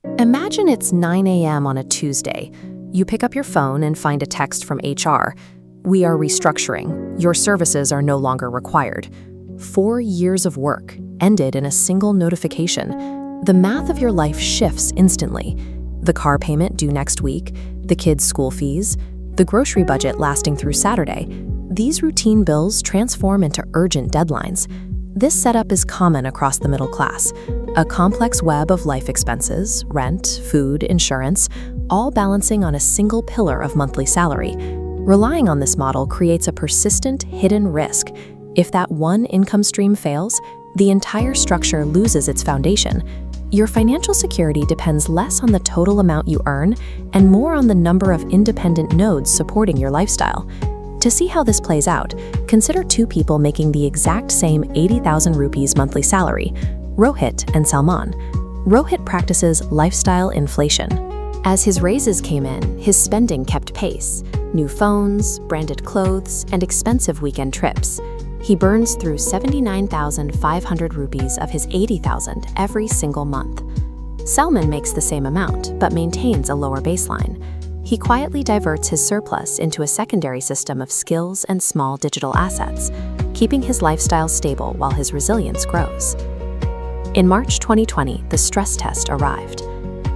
Imagine it's 9 a.m. on a Tuesday. You pick up your phone and find a text from HR. "We are restructuring. Your services are no longer required." 4 years of work ended in a single notification. The math of your life shifts instantly. The car payment due next week, the kids' school fees, the grocery budget lasting through Saturday. These routine bills transform into urgent deadlines. This setup is common across the middle class. A complex web of life expenses, rent, food, insurance, all balancing on a single pillar of monthly salary. Relying on this model creates a persistent, hidden risk. If that one income stream fails, the entire structure loses its foundation. Your financial security depends less on the total amount you earn and more on the number of independent nodes supporting your lifestyle. To see how this plays out, consider two people making the exact same 80,000 rupees monthly salary, Rohit and Salman. Rohit practices lifestyle inflation. As his raises came in, his spending kept pace. New phones, branded clothes, and expensive weekend trips. He burns through 79,500 rupees of his 80,000 every single month. Salman makes the same amount, but maintains a lower baseline. He quietly diverts his surplus into a secondary system of skills and small digital assets, keeping his lifestyle stable while his resilience grows. In March 2020, the stress test arrived.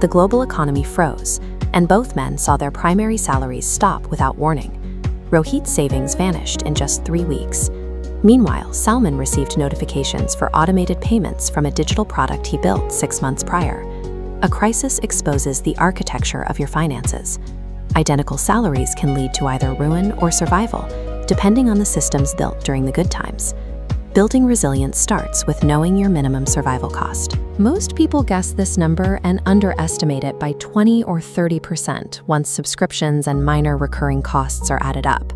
The global economy froze, and both men saw their primary salaries stop without warning. Rohit's savings vanished in just 3 weeks. Meanwhile, Salman received notifications for automated payments from a digital product he built 6 months prior. A crisis exposes the architecture of your finances. Identical salaries can lead to either ruin or survival, depending on the systems built during the good times. Building resilience starts with knowing your minimum survival cost. Most people guess this number and underestimate it by 20 or 30% once subscriptions and minor recurring costs are added up.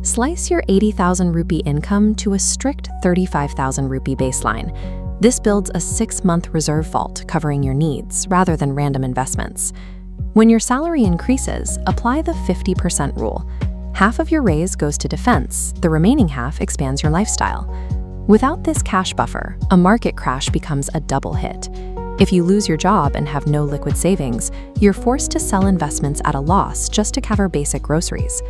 Slice your 80,000 rupee income to a strict 35,000 rupee baseline. This builds a 6-month reserve vault covering your needs rather than random investments. When your salary increases, apply the 50% rule. Half of your raise goes to defense, the remaining half expands your lifestyle. Without this cash buffer, a market crash becomes a double hit. If you lose your job and have no liquid savings, you're forced to sell investments at a loss just to cover basic groceries.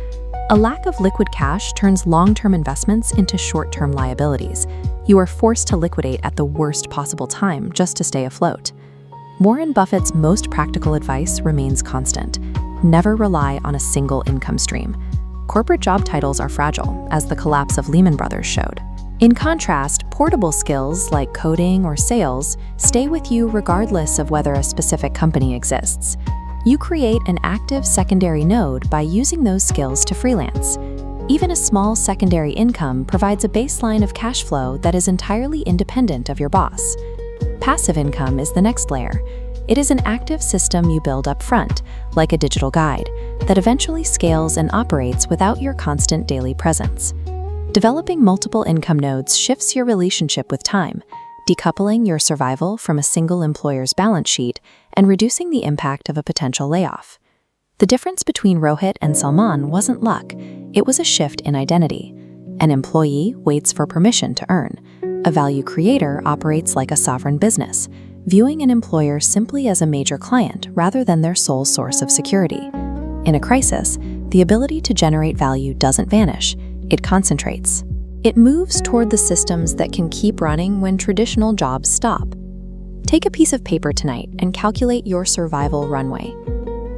A lack of liquid cash turns long-term investments into short-term liabilities. You are forced to liquidate at the worst possible time just to stay afloat. Warren Buffett's most practical advice remains constant. Never rely on a single income stream. Corporate job titles are fragile, as the collapse of Lehman Brothers showed. In contrast, portable skills like coding or sales stay with you regardless of whether a specific company exists. You create an active secondary node by using those skills to freelance. Even a small secondary income provides a baseline of cash flow that is entirely independent of your boss. Passive income is the next layer. It is an active system you build up front, like a digital guide, that eventually scales and operates without your constant daily presence. Developing multiple income nodes shifts your relationship with time, decoupling your survival from a single employer's balance sheet and reducing the impact of a potential layoff. The difference between Rohit and Salman wasn't luck, it was a shift in identity. An employee waits for permission to earn. A value creator operates like a sovereign business, viewing an employer simply as a major client rather than their sole source of security. In a crisis, the ability to generate value doesn't vanish, it concentrates. It moves toward the systems that can keep running when traditional jobs stop. Take a piece of paper tonight and calculate your survival runway.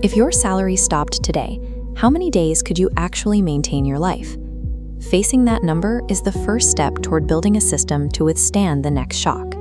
If your salary stopped today, how many days could you actually maintain your life? Facing that number is the first step toward building a system to withstand the next shock.